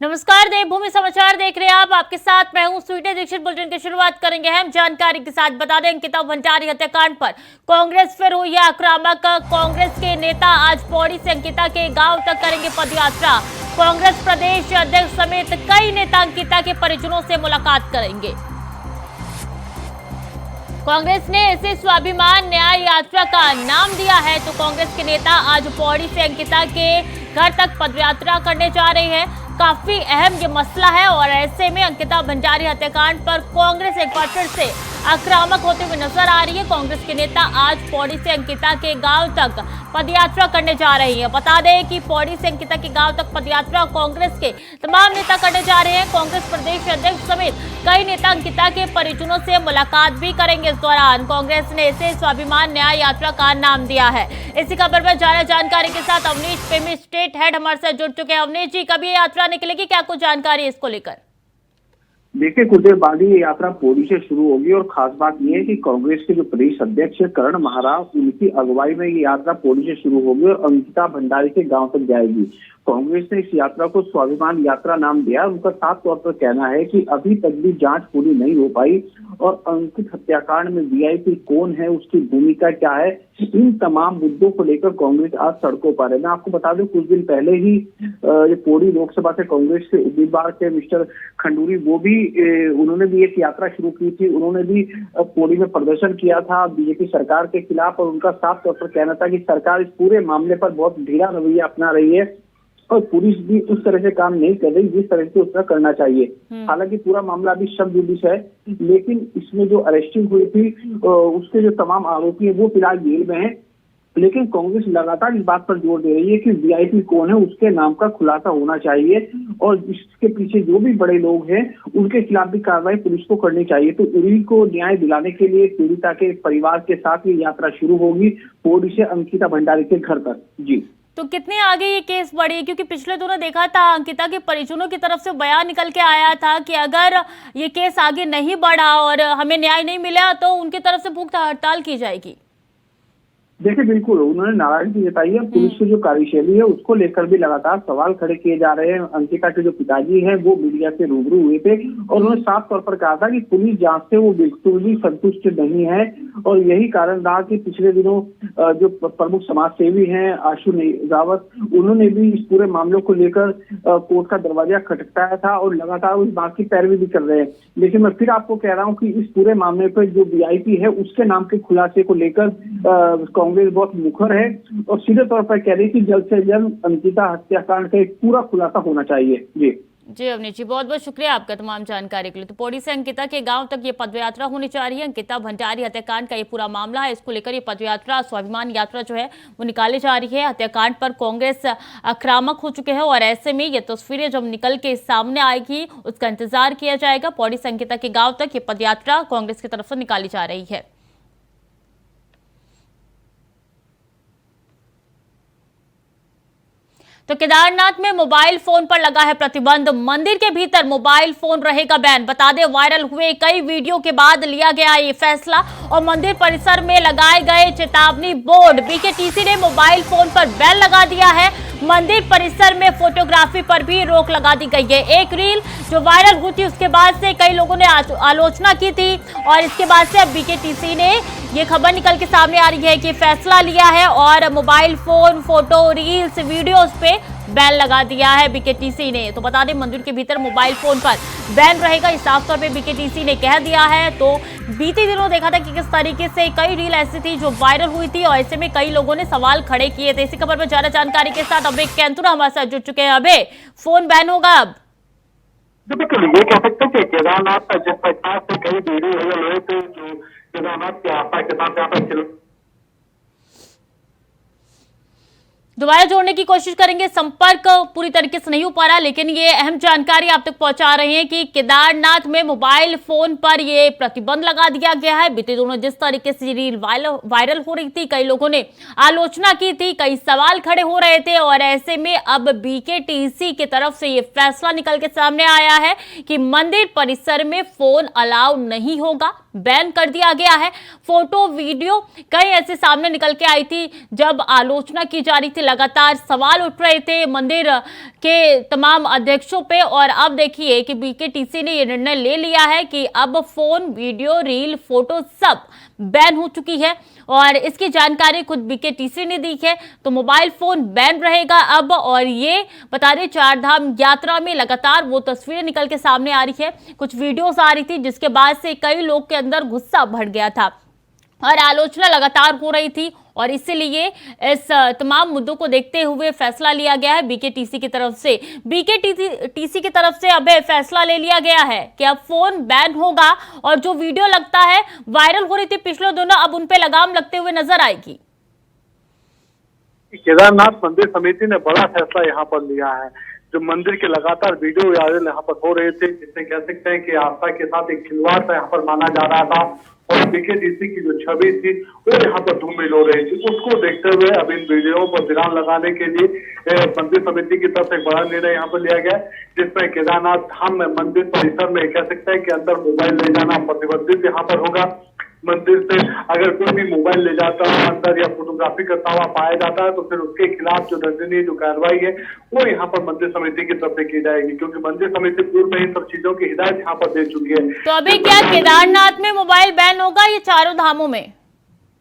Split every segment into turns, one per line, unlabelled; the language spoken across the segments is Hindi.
नमस्कार, देवभूमि समाचार देख रहे हैं आप। आपके साथ मैं हूं स्वीटी दीक्षित। बुलेटिन की शुरुआत करेंगे हम जानकारी के साथ। बता दें, अंकिता भंडारी हत्याकांड पर कांग्रेस फिर हुई है आक्रामक। कांग्रेस के नेता आज पौड़ी से अंकिता के गांव तक करेंगे पदयात्रा। कांग्रेस प्रदेश अध्यक्ष समेत कई नेता अंकिता के परिजनों से मुलाकात करेंगे। कांग्रेस ने इसे स्वाभिमान न्याय यात्रा का नाम दिया है, तो कांग्रेस के नेता आज पौड़ी से अंकिता के घर तक पदयात्रा करने जा रहे हैं। काफी अहम ये मसला है और ऐसे में अंकिता भंडारी हत्याकांड पर कांग्रेस एक बार फिर से आक्रामक होते हुए नजर आ रही है। कांग्रेस के नेता आज पौड़ी से अंकिता के गांव तक पदयात्रा करने जा रही है। बता दें कि पौड़ी से अंकिता के गांव तक पदयात्रा कांग्रेस के तमाम नेता करने जा रहे हैं। कांग्रेस प्रदेश अध्यक्ष समेत कई नेता अंकिता के परिजनों से मुलाकात भी करेंगे। इस दौरान कांग्रेस ने इसे स्वाभिमान न्याय यात्रा का नाम दिया है। इसी खबर पर ज्यादा जानकारी के साथ अवनीश पेमी स्टेट हेड हमारे साथ जुड़ चुके हैं। अवनीश जी, कब ये यात्रा निकलेगी, क्या कुछ जानकारी है इसको लेकर?
देखिए, कुछ देर बाद ही ये यात्रा पौड़ी से शुरू होगी और खास बात यह है कि कांग्रेस के जो प्रदेश अध्यक्ष है करण महाराव, उनकी अगुवाई में ये यात्रा पौड़ी से शुरू होगी और अंकिता भंडारी के गांव तक जाएगी। कांग्रेस ने इस यात्रा को स्वाभिमान यात्रा नाम दिया। उनका साफ तौर पर कहना है कि अभी तक भी जांच पूरी नहीं हो पाई और अंकित हत्याकांड में वीआईपी कौन है, उसकी भूमिका क्या है, इन तमाम मुद्दों को लेकर कांग्रेस आज सड़कों पर है। मैं आपको बता दूं, कुछ दिन पहले ही ये पौड़ी लोकसभा से कांग्रेस के उम्मीदवार थे मिस्टर खंडूरी, वो भी उन्होंने भी एक यात्रा शुरू की थी। उन्होंने भी पौड़ी में प्रदर्शन किया था बीजेपी सरकार के खिलाफ और उनका साफ तौर पर कहना था कि सरकार इस पूरे मामले पर बहुत ढीला रवैया अपना रही है और पुलिस भी उस तरह से काम नहीं कर रही जिस तरह से उसका करना चाहिए। हालांकि पूरा मामला अभी शब जुडिश है, लेकिन इसमें जो अरेस्टिंग हुई थी उसके जो तमाम आरोपी हैं वो फिलहाल जेल में हैं। लेकिन कांग्रेस लगातार इस बात पर जोर दे रही है कि वीआईपी कौन है, उसके नाम का खुलासा होना चाहिए और इसके पीछे जो भी बड़े लोग हैं उनके खिलाफ भी कार्रवाई पुलिस को करनी चाहिए। तो उन्हीं को न्याय दिलाने के लिए पीड़िता के परिवार के साथ ये यात्रा शुरू होगी पौड़ी से अंकिता भंडारी के घर तक। जी,
तो कितने आगे ये केस बढ़ी है? क्योंकि पिछले दिनों देखा था अंकिता के परिजनों की तरफ से बयान निकल के आया था कि अगर ये केस आगे नहीं बढ़ा और हमें न्याय नहीं मिला तो उनकी तरफ से भूख हड़ताल की जाएगी।
देखिए, बिल्कुल उन्होंने नाराजगी जताई है। पुलिस की जो कार्यशैली है उसको लेकर भी लगातार सवाल खड़े किए जा रहे हैं। अंकिता के जो पिताजी हैं वो मीडिया से रूबरू हुए थे और उन्होंने साफ तौर पर कहा था कि पुलिस जांच से वो बिल्कुल भी संतुष्ट नहीं है और यही कारण रहा कि पिछले दिनों जो प्रमुख समाज सेवी हैं आशु रावत, उन्होंने भी इस पूरे मामले को लेकर कोर्ट का दरवाजा खटखटाया था और लगातार उस बात की पैरवी भी कर रहे हैं। लेकिन मैं फिर आपको कह रहा हूँ कि इस पूरे मामले पर जो वीआईपी है उसके नाम के खुलासे को लेकर कांग्रेस बहुत मुखर है और सीधे तौर पर कह रही है कि जल्द से जल्द अंकिता हत्याकांड का एक पूरा खुलासा होना चाहिए। जी
अवनीश जी, बहुत बहुत शुक्रिया आपका तमाम जानकारी के लिए। तो पौड़ी से अंकिता के गांव तक ये पदयात्रा होने जा रही है। अंकिता भंडारी हत्याकांड का ये पूरा मामला है, इसको लेकर ये पदयात्रा स्वाभिमान यात्रा जो है वो निकाली जा रही है। हत्याकांड पर कांग्रेस आक्रामक हो चुके हैं और ऐसे में ये तस्वीरें जब निकल के सामने आएगी उसका इंतजार किया जाएगा। पौड़ी से अंकिता के गाँव तक ये पदयात्रा कांग्रेस की तरफ से निकाली जा रही है। तो केदारनाथ में मोबाइल फोन पर लगा है प्रतिबंध। मंदिर के भीतर मोबाइल फोन रहेगा बैन। बता दें, वायरल हुए कई वीडियो के बाद लिया गया ये फैसला और मंदिर परिसर में लगाए गए चेतावनी बोर्ड। बीकेटीसी ने मोबाइल फोन पर बैन लगा दिया है। मंदिर परिसर में फोटोग्राफी पर भी रोक लगा दी गई है। एक रील जो वायरल हुई थी उसके बाद से कई लोगों ने आलोचना की थी और इसके बाद से अब बीकेटीसी ने ये खबर निकल के सामने आ रही है कि फैसला लिया है और mobile phone, photo, reels, videos पे बैन लगा दिया है बीकेटीसी ने। तो बता दें, मंदिर के भीतर मोबाइल फोन पर बैन रहेगा, इस साफ तौर पे बीकेटीसी ने कह दिया है। तो बीते दिनों देखा था कि किस तरीके से कई रील ऐसी थी जो वायरल हुई थी और ऐसे में कई लोगों ने सवाल खड़े किए थे। इसी खबर पर ज्यादा जानकारी के साथ अभय कैंतुरा हमारे साथ जुड़ चुके हैं। अभय, फोन बैन होगा अब?
बिल्कुल, ये कह सकते हैं कि केदारनाथ का जिस प्रकार से कई वीडियो वायरल हुए थे जो केदारनाथ के आस्था के साथ यहाँ पर
दोबारा जोड़ने की कोशिश करेंगे, संपर्क पूरी तरीके से नहीं हो पा रहा, लेकिन ये अहम जानकारी आप तक पहुंचा रहे हैं कि केदारनाथ में मोबाइल फोन पर ये प्रतिबंध लगा दिया गया है। बीते दिनों जिस तरीके से रील वायरल हो रही थी, कई लोगों ने आलोचना की थी, कई सवाल खड़े हो रहे थे और ऐसे में अब बीकेटीसी की तरफ से ये फैसला निकल के सामने आया है कि मंदिर परिसर में फोन अलाउ नहीं होगा। बैन कर दिया गया है। फोटो वीडियो कई ऐसे सामने निकल के आई थी जब आलोचना की जा रही थी, लगातार सवाल उठ रहे थे मंदिर के तमाम अध्यक्षों पे, और अब देखिए कि बीकेटीसी ने यह निर्णय ले लिया है कि अब फोन, वीडियो, रील, फोटो सब बैन हो चुकी है और इसकी जानकारी खुद बीकेटीसी ने दी है। तो मोबाइल फोन बैन रहेगा अब। और ये बता दें, चार धाम यात्रा में लगातार वो तस्वीरें निकल के सामने आ रही है, कुछ वीडियोस आ रही थी जिसके बाद से कई लोग के अंदर गुस्सा भर गया था और आलोचना लगातार हो रही थी, और इसीलिए इस तमाम मुद्दों को देखते हुए फैसला लिया गया है बीकेटीसी की तरफ से। बीकेटीसी की तरफ से अब फैसला ले लिया गया है कि अब फोन बैन होगा और जो वीडियो लगता है वायरल हो रही थी पिछले दिनों, अब उन पे लगाम लगते हुए नजर आएगी।
केदारनाथ मंदिर समिति ने बड़ा फैसला यहाँ पर लिया है। जो मंदिर के लगातार वीडियो वायरल यहाँ पर हो रहे थे, जिससे कह सकते हैं कि आस्था के साथ एक खिलवाड़ सा यहाँ पर माना जा रहा था, और बीकेटीसी की जो छवि थी वो यहाँ पर धूमिल हो रही थी। उसको देखते हुए अब इन वीडियो पर विराम लगाने के लिए मंदिर समिति की तरफ से एक बड़ा निर्णय यहाँ पर लिया गया, जिसमें केदारनाथ धाम में मंदिर परिसर में कह सकते हैं कि अंदर मोबाइल ले जाना प्रतिबंधित यहाँ पर होगा। मंदिर से अगर कोई भी मोबाइल ले जाता है अंदर या फोटोग्राफी करता हुआ पाया जाता है तो फिर उसके खिलाफ जो दंडनीय जो कार्रवाई है वो यहाँ पर मंदिर समिति की तरफ से की जाएगी, क्योंकि मंदिर समिति पूर्व में इन सब चीजों की हिदायत यहाँ पर दे चुकी है।
तो अभी क्या केदारनाथ में मोबाइल बैन होगा या चारों धामों में?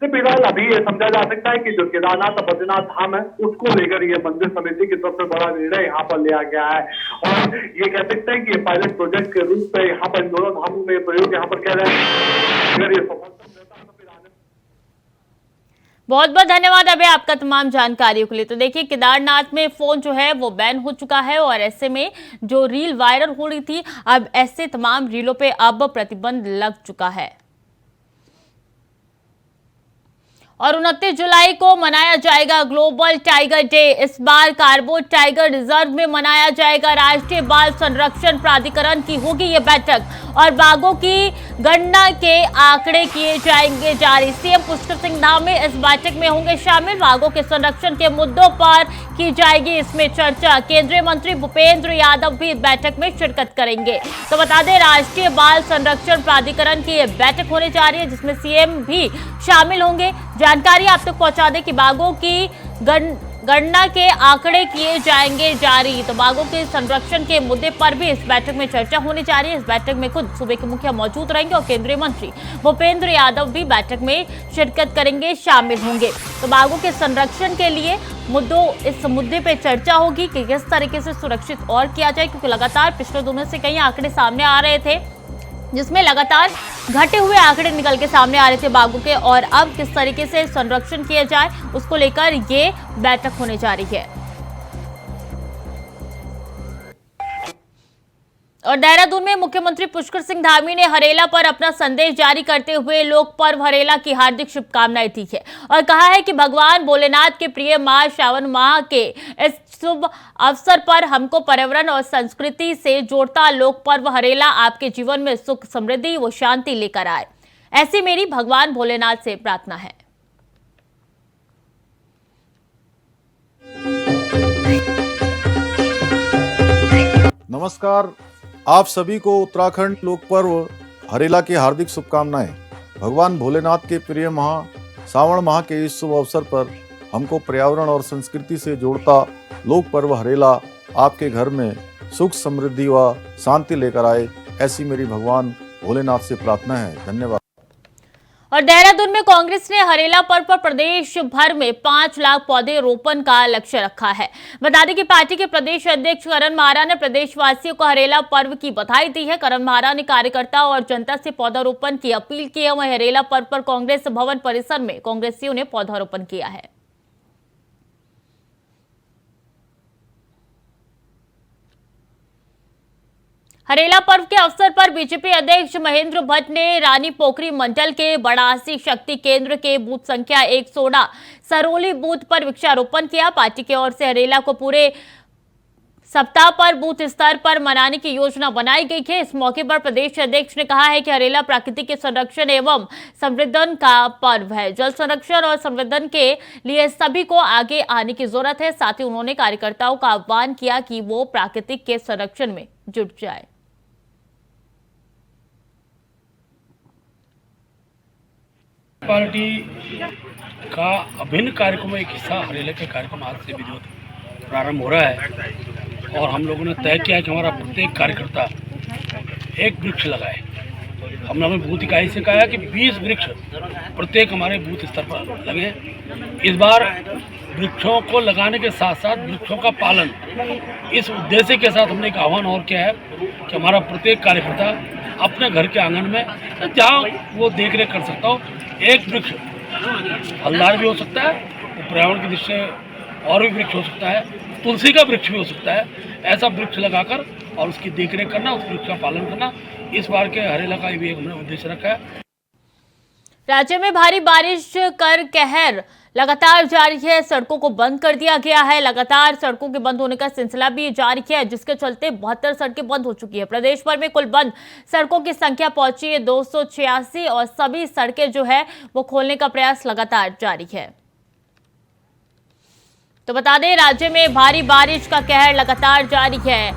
फिलहाल अभी ये समझा जा सकता है कि जो केदारनाथ और बद्रीनाथ धाम है उसको लेकर ये मंदिर समिति की तरफ से बड़ा निर्णय यहाँ पर लिया गया है, और ये कह सकते हैं कि ये पायलट प्रोजेक्ट के रूप में यहाँ पर इन दोनों धामों में प्रयोग यहाँ पर कह रहे हैं। अगर ये सफल
बहुत बहुत धन्यवाद अभय आपका तमाम जानकारियों के लिए। तो देखिए, केदारनाथ में फोन जो है वो बैन हो चुका है और ऐसे में जो रील वायरल हो रही थी, अब ऐसे तमाम रीलों पे अब प्रतिबंध लग चुका है। और 29 जुलाई को मनाया जाएगा ग्लोबल टाइगर डे। इस बार कार्बो टाइगर रिजर्व में मनाया जाएगा। राष्ट्रीय बाल संरक्षण प्राधिकरण की होगी ये बैठक और बाघों की गणना के आंकड़े किए जाएंगे जारी। सीएम पुष्कर सिंह धामी इस बैठक में होंगे शामिल। बाघों के संरक्षण के मुद्दों पर की जाएगी इसमें चर्चा। केंद्रीय मंत्री भूपेंद्र यादव भी बैठक में शिरकत करेंगे। तो बता दें, राष्ट्रीय बाल संरक्षण प्राधिकरण की यह बैठक होने जा रही है जिसमें सीएम भी शामिल होंगे। जानकारी आप तक पहुंचा दें कि बाघों की गणना के आंकड़े किए जाएंगे जारी। तो बाघों के संरक्षण के मुद्दे पर भी इस बैठक में चर्चा होने जा रही है। इस बैठक में खुद सूबे के मुखिया मौजूद रहेंगे और केंद्रीय मंत्री भूपेंद्र यादव भी बैठक में शिरकत करेंगे, शामिल होंगे। तो बाघों के संरक्षण के लिए इस मुद्दे पे चर्चा होगी कि किस तरीके से सुरक्षित और किया जाए, क्योंकि लगातार पिछले दिनों से कई आंकड़े सामने आ रहे थे जिसमें लगातार घटे हुए आंकड़े निकल के सामने आ रहे थे बाघों के, और अब किस तरीके से संरक्षण किया जाए उसको लेकर ये बैठक होने जा रही है। और देहरादून में मुख्यमंत्री पुष्कर सिंह धामी ने हरेला पर अपना संदेश जारी करते हुए लोक पर्व हरेला की हार्दिक शुभकामनाएं दी है और कहा है कि भगवान भोलेनाथ के प्रिय माह श्रावण माह के इस शुभ अवसर पर हमको पर्यावरण और संस्कृति से जोड़ता लोक पर्व हरेला आपके जीवन में सुख, समृद्धि व शांति लेकर आए, ऐसी मेरी भगवान भोलेनाथ से प्रार्थना है।
नमस्कार, आप सभी को उत्तराखंड लोक पर्व हरेला की हार्दिक शुभकामनाएं। भगवान भोलेनाथ के प्रिय माह श्रावण माह के इस शुभ अवसर पर हमको पर्यावरण और संस्कृति से जोड़ता लोक पर्व हरेला आपके घर में सुख, समृद्धि व शांति लेकर आए, ऐसी मेरी भगवान भोलेनाथ से प्रार्थना है। धन्यवाद।
और देहरादून में कांग्रेस ने हरेला पर्व पर प्रदेश भर में 5 लाख पौधे रोपण का लक्ष्य रखा है। बता दें कि पार्टी के प्रदेश अध्यक्ष करण माहरा ने प्रदेशवासियों को हरेला पर्व की बधाई दी है। करण माहरा ने कार्यकर्ता और जनता से पौधारोपण की अपील की है। वहीं हरेला पर्व पर कांग्रेस भवन परिसर में कांग्रेसियों ने पौधारोपण किया है। हरेला पर्व के अवसर पर बीजेपी अध्यक्ष महेंद्र भट्ट ने रानी पोखरी मंडल के बड़ासी शक्ति केंद्र के बूथ संख्या 116 सरोली बूथ पर वृक्षारोपण किया। पार्टी की ओर से हरेला को पूरे सप्ताह पर बूथ स्तर पर मनाने की योजना बनाई गई है। इस मौके पर प्रदेश अध्यक्ष ने कहा है कि हरेला प्रकृति के संरक्षण एवं संवर्धन का पर्व है। जल संरक्षण और संवर्धन के लिए सभी को आगे आने की जरूरत है। साथ ही उन्होंने कार्यकर्ताओं का आह्वान किया कि वो प्राकृतिक के संरक्षण में जुट जाए।
पार्टी का अभिन्न कार्यक्रम एक हिस्सा हरेला के कार्यक्रम आज से विधिवत प्रारंभ हो रहा है और हम लोगों ने तय किया है कि हमारा प्रत्येक कार्यकर्ता एक वृक्ष लगाए। हमने हमें बूथ इकाई से कहा है कि 20 वृक्ष प्रत्येक हमारे बूथ स्तर पर लगे। इस बार वृक्षों को लगाने के साथ साथ वृक्षों का पालन, इस उद्देश्य के साथ हमने एक आह्वान और किया है कि हमारा प्रत्येक कार्यकर्ता अपने घर के आंगन में जहाँ वो देख रेख कर सकता हो एक वृक्ष, फलदार भी हो सकता है, पर्यावरण की दृष्टि से और भी वृक्ष हो सकता है, तुलसी का वृक्ष भी हो सकता है, ऐसा वृक्ष लगाकर और उसकी देखरेख करना, उस वृक्ष का पालन करना, इस बार के हरेला का भी हमने उद्देश्य रखा है।
राज्य में भारी बारिश कर कहर लगातार जारी है। सड़कों को बंद कर दिया गया है। लगातार सड़कों के बंद होने का सिलसिला भी जारी है, जिसके चलते 72 सड़कें बंद हो चुकी है। प्रदेश भर में कुल बंद सड़कों की संख्या पहुंची है 286 और सभी सड़कें जो है वो खोलने का प्रयास लगातार जारी है। तो बता दें, राज्य में भारी बारिश का कहर लगातार जारी है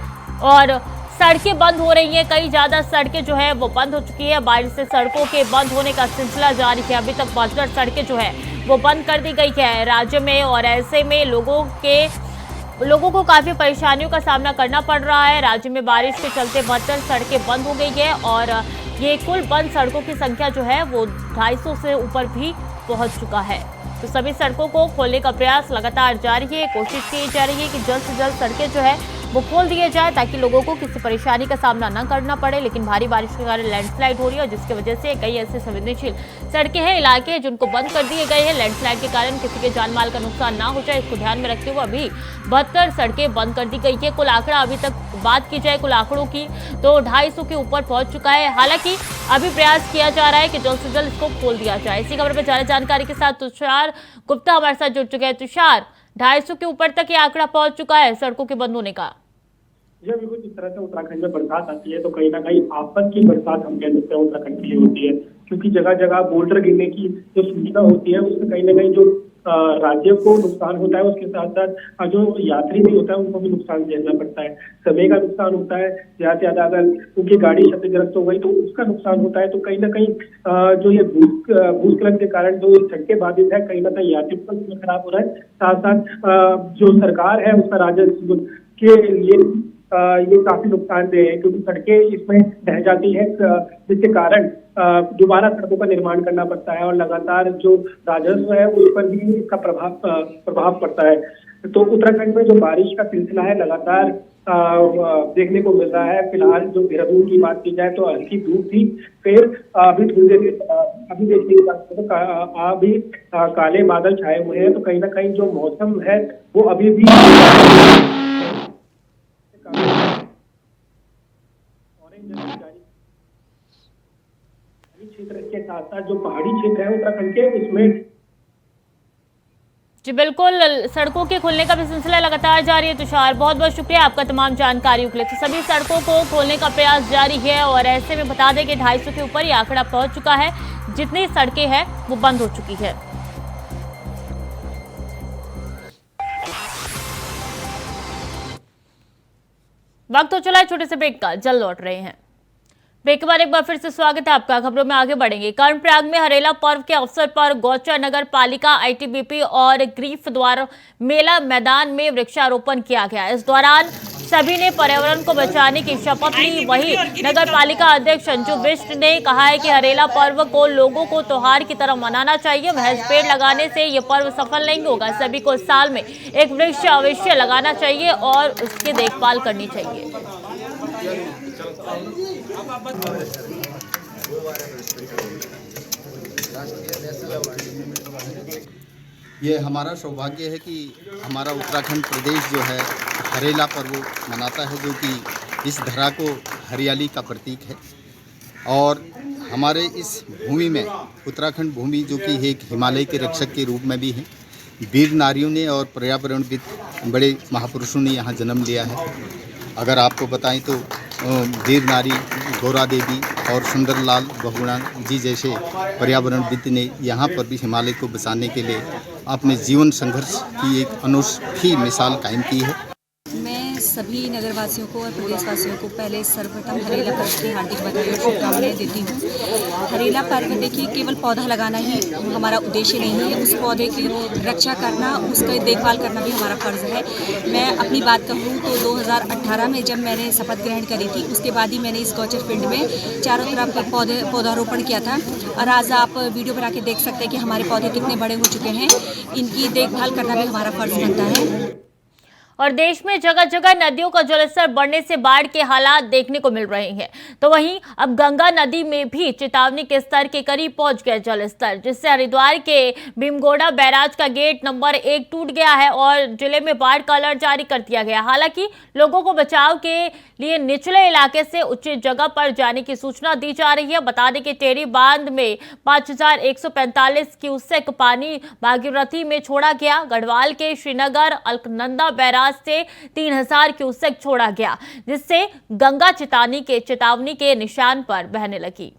और सड़कें बंद हो रही हैं। कई ज्यादा सड़कें जो है वो बंद हो चुकी है। बारिश से सड़कों के बंद होने का सिलसिला जारी है। अभी तक 72 सड़कें जो है वो बंद कर दी गई है राज्य में और ऐसे में लोगों को काफी परेशानियों का सामना करना पड़ रहा है। राज्य में बारिश के चलते 72 सड़कें बंद हो गई है और ये कुल बंद सड़कों की संख्या जो है वो 250 से ऊपर भी पहुंच चुका है। तो सभी सड़कों को खोलने का प्रयास लगातार जारी है। कोशिश की जा रही है कि जल्द से जल्द सड़कें जो है वो खोल दिए जाए ताकि लोगों को किसी परेशानी का सामना न करना पड़े। लेकिन भारी बारिश के कारण लैंडस्लाइड हो रही है, जिसकी वजह से कई ऐसे संवेदनशील सड़कें हैं, इलाके हैं जिनको बंद कर दिए गए हैं। लैंडस्लाइड के कारण किसी के जान माल का नुकसान ना हो जाए, इसको ध्यान में रखते हुए अभी 72 सड़कें बंद कर दी गई है। कुल आंकड़ा अभी तक बात की जाए कुल आंकड़ों की तो 250 के ऊपर पहुंच चुका है। हालांकि अभी प्रयास किया जा रहा है कि जल्द से जल्द इसको खोल दिया जाए। इसी खबर पर ज्यादा जानकारी के साथ तुषार गुप्ता हमारे साथ जुड़ चुके हैं। तुषार, 250 के ऊपर तक ये आंकड़ा पहुंच चुका है सड़कों के बंद होने का।
जब बिल्कुल जिस तरह से उत्तराखंड में बरसात आती है तो कहीं ना कहीं आफत की बरसात हम कह सकते हैं उत्तराखंड के लिए होती है, क्योंकि जगह जगह बोल्डर गिरने की जो सूचना होती है उससे कहीं ना कहीं जो राज्य को नुकसान होता है, उसके साथ साथ जो यात्री भी होता है उनको भी नुकसान झेलना पड़ता है। समय का नुकसान होता है, ज्यादा से ज्यादा अगर उनकी गाड़ी क्षतिग्रस्त हो गई तो उसका नुकसान होता है। तो कहीं ना कहीं जो ये भूस्खलन के कारण जो सड़कें बाधित है, कहीं ना कहीं यात्री का खराब हो रहा है। साथ साथ जो सरकार है उसका राजस्व के लिए ये काफी नुकसानदेह है, क्योंकि सड़कें इसमें ढह जाती है, जिसके कारण दोबारा सड़कों का निर्माण करना पड़ता है और लगातार जो राजस्व है उस पर भी इसका प्रभाव पड़ता है। तो उत्तराखंड में जो बारिश का सिलसिला है लगातार देखने को मिल रहा है। फिलहाल जो देहरादून की बात की जाए तो हल्की धूप थी, फिर अभी थोड़ी देर अभी देखने की बात करें तो अभी काले बादल छाए हुए हैं। तो कहीं ना कहीं जो मौसम है वो अभी भी क्षेत्र के साथ साथ जो पहाड़ी क्षेत्र है उत्तराखंड के उसमें
जी बिल्कुल, सड़कों के खुलने का भी सिलसिला लगातार जारी है। तुषार, बहुत बहुत शुक्रिया आपका तमाम जानकारियों के लिए। तो सभी सड़कों को खोलने का प्रयास जारी है और ऐसे में बता दें कि 250 के ऊपर ये आंकड़ा पहुंच चुका है। जितनी सड़कें हैं वो बंद हो चुकी है। वक्त हो चला है छोटे से ब्रेक का, जल्द लौट रहे हैं। ब्रेक के बाद एक बार फिर से स्वागत है आपका। खबरों में आगे बढ़ेंगे। कर्णप्रयाग में हरेला पर्व के अवसर पर गौचर नगर पालिका, आईटीबीपी और ग्रीफ द्वारा मेला मैदान में वृक्षारोपण किया गया। इस दौरान सभी ने पर्यावरण को बचाने की शपथ ली। वहीं नगर पालिका अध्यक्ष अंजू बिष्ट ने कहा है कि हरेला पर्व को लोगों को त्योहार की तरह मनाना चाहिए। महज पेड़ लगाने से ये पर्व सफल नहीं होगा। सभी को साल में एक वृक्ष अवश्य लगाना चाहिए और उसकी देखभाल करनी चाहिए।
ये हमारा सौभाग्य है कि हमारा उत्तराखंड प्रदेश जो है हरेला पर्व मनाता है, जो कि इस धरा को हरियाली का प्रतीक है। और हमारे इस भूमि में उत्तराखंड भूमि जो कि एक हिमालय के रक्षक के रूप में भी है। वीर नारियों ने और पर्यावरणविद बड़े महापुरुषों ने यहाँ जन्म लिया है। अगर आपको बताएं तो वीर नारी गौरा देवी और सुंदरलाल बहुगुणा जी जैसे पर्यावरणविद ने यहाँ पर भी हिमालय को बचाने के लिए अपने जीवन संघर्ष की एक अनूठी मिसाल कायम की है।
मैं सभी नगरवासियों को और प्रदेशवासियों को पहले सर्वप्रथम हरेला पर्व की हार्दिक बधाई और शुभकामनाएं देती हूँ। हरेला पर्व देखिए केवल पौधा लगाना ही हमारा उद्देश्य नहीं है, उस पौधे की रक्षा करना, उसका देखभाल करना भी हमारा फर्ज है। मैं अपनी बात कहूँ तो 2018 में जब मैंने शपथ ग्रहण करी थी, उसके बाद ही मैंने इस गौचर फील्ड में चारों तरफ पौधारोपण किया था और आज आप वीडियो बना के देख सकते हैं कि हमारे पौधे कितने बड़े हो चुके हैं। इनकी देखभाल करना भी हमारा फर्ज बनता है।
और देश में जगह जगह नदियों का जलस्तर बढ़ने से बाढ़ के हालात देखने को मिल रहे हैं, तो वहीं अब गंगा नदी में भी चेतावनी के स्तर के करीब पहुंच गया जलस्तर, जिससे हरिद्वार के भीमगोड़ा बैराज का गेट नंबर 1 टूट गया है और जिले में बाढ़ का अलर्ट जारी कर दिया गया। हालांकि लोगों को बचाव के लिए निचले इलाके से उचित जगह पर जाने की सूचना दी जा रही है। बता दें कि टेरी बांध में 5145 क्यूसेक पानी भागीरथी में छोड़ा गया। गढ़वाल के श्रीनगर अलकनंदा बैराज से 3000 क्यूसेक छोड़ा गया, जिससे गंगा चेतावनी के निशान पर बहने लगी।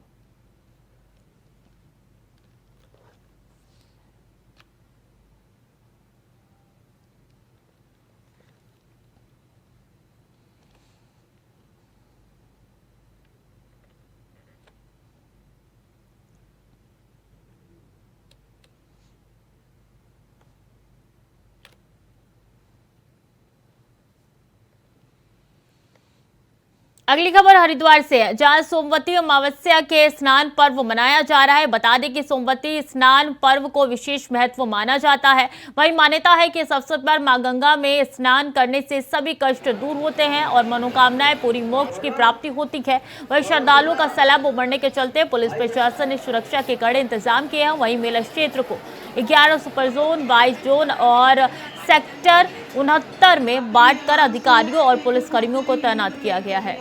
अगली खबर हरिद्वार से है, जहां सोमवती अमावस्या के स्नान पर्व मनाया जा रहा है। बता दें कि सोमवती स्नान पर्व को विशेष महत्व माना जाता है। वहीं मान्यता है कि इस अवसर पर मां गंगा में स्नान करने से सभी कष्ट दूर होते हैं और मनोकामनाएं पूरी, मोक्ष की प्राप्ति होती है। वहीं श्रद्धालुओं का सैलाब उमड़ने के चलते पुलिस प्रशासन ने सुरक्षा के कड़े इंतजाम किए हैं। वहीं मेला क्षेत्र को 11 सुपर जोन, 22 जोन और सेक्टर 69 में बांटकर अधिकारियों और पुलिसकर्मियों को तैनात किया गया है।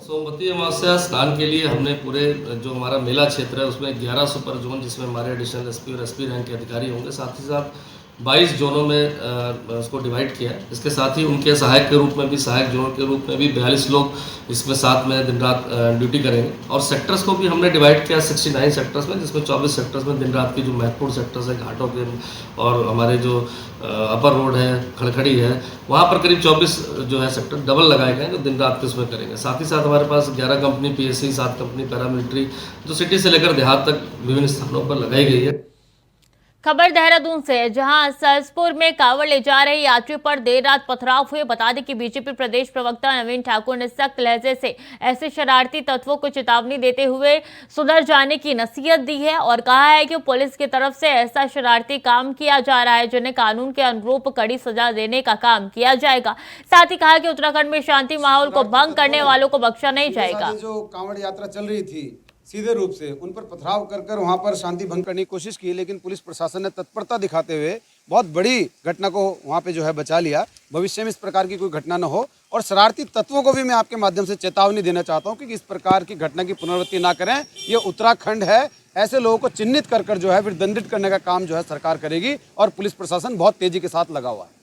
सोमवती अमावस्या स्नान के लिए हमने पूरे जो हमारा मेला क्षेत्र है उसमें 11 सुपर जोन, जिसमें हमारे एडिशनल एसपी और एसपी रैंक के अधिकारी होंगे, साथ ही साथ 22 जोनों में उसको डिवाइड किया है। इसके साथ ही उनके सहायक के रूप में भी, सहायक जोन के रूप में भी 42 लोग इसमें साथ में दिन रात ड्यूटी करेंगे। और सेक्टर्स को भी हमने डिवाइड किया 69 सेक्टर्स में, जिसमें 24 सेक्टर्स में दिन रात की जो महत्वपूर्ण सेक्टर्स है घाटों के और हमारे जो अपर रोड है, खड़खड़ी है, वहाँ पर करीब 24 जो है सेक्टर डबल लगाए गए हैं जो दिन रात के उसमें करेंगे। साथ ही साथ हमारे पास 11 कंपनी PSC, 7 कंपनी पैरामिलिट्री जो सिटी से लेकर देहात तक विभिन्न स्थानों पर लगाई गई है।
खबर देहरादून से है, जहां सरसपुर में कांवड़ ले जा रहे यात्रियों पर देर रात पथराव हुए। बता दें कि बीजेपी प्रदेश प्रवक्ता नवीन ठाकुर ने सख्त लहजे से ऐसे शरारती तत्वों को चेतावनी देते हुए सुधर जाने की नसीहत दी है और कहा है कि पुलिस की तरफ से ऐसा शरारती काम किया जा रहा है जिन्हें कानून के अनुरूप कड़ी सजा देने का काम किया जाएगा। साथ ही कहा कि उत्तराखंड में शांति माहौल को भंग करने वालों को बख्शा नहीं जाएगा।
जो कांवड़ यात्रा चल रही थी सीधे रूप से उन पर पथराव कर वहां पर शांति भंग करने की कोशिश की, लेकिन पुलिस प्रशासन ने तत्परता दिखाते हुए बहुत बड़ी घटना को वहां पे जो है बचा लिया। भविष्य में इस प्रकार की कोई घटना न हो और शरारती तत्वों को भी मैं आपके माध्यम से चेतावनी देना चाहता हूं कि इस प्रकार की घटना की पुनरावृत्ति ना करें। ये उत्तराखंड है, ऐसे लोगों को चिन्हित कर जो है फिर दंडित करने का काम जो है सरकार करेगी और पुलिस प्रशासन बहुत तेजी के साथ लगा हुआ है।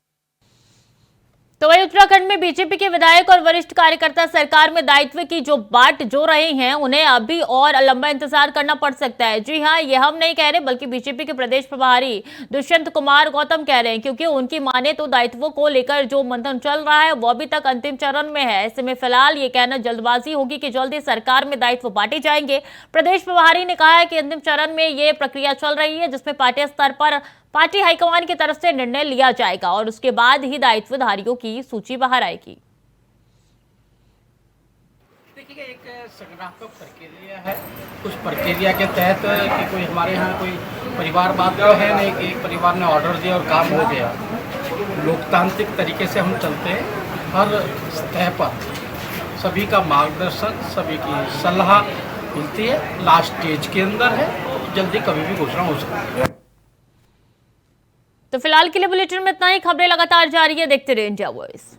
तो वही उत्तराखंड में बीजेपी के विधायक और वरिष्ठ कार्यकर्ता सरकार में दायित्व की जो बाट जो रहे हैं उन्हें अभी और लंबा इंतजार करना पड़ सकता है। जी हां, ये हम नहीं कह रहे बल्कि बीजेपी के प्रदेश प्रभारी दुष्यंत कुमार गौतम कह रहे हैं, क्योंकि उनकी माने तो दायित्वों को लेकर जो मंथन चल रहा है वो अभी तक अंतिम चरण में है। ऐसे में फिलहाल ये कहना जल्दबाजी होगी कि जल्दी सरकार में दायित्व बांटे जाएंगे। प्रदेश प्रभारी ने कहा है कि अंतिम चरण में ये प्रक्रिया चल रही है जिसमें पार्टी स्तर पर पार्टी हाईकमान की तरफ से निर्णय लिया जाएगा और उसके बाद ही दायित्वधारियों की सूची बाहर आएगी।
देखिए, एक संगठनात्मक प्रक्रिया है। कुछ प्रक्रिया के तहत कि कोई हमारे यहाँ कोई परिवारवाद तो है नहीं कि एक परिवार ने ऑर्डर दिया और काम हो गया। लोकतांत्रिक तरीके से हम चलते हैं। हर सतह पर सभी का मार्गदर्शन, सभी की सलाह मिलती है। लास्ट स्टेज के अंदर है, जल्दी कभी भी घोषणा हो सकती है।
तो फिलहाल के लिए बुलेटिन में इतना ही। खबरें लगातार जारी है, देखते रहिए इंडिया वॉइस।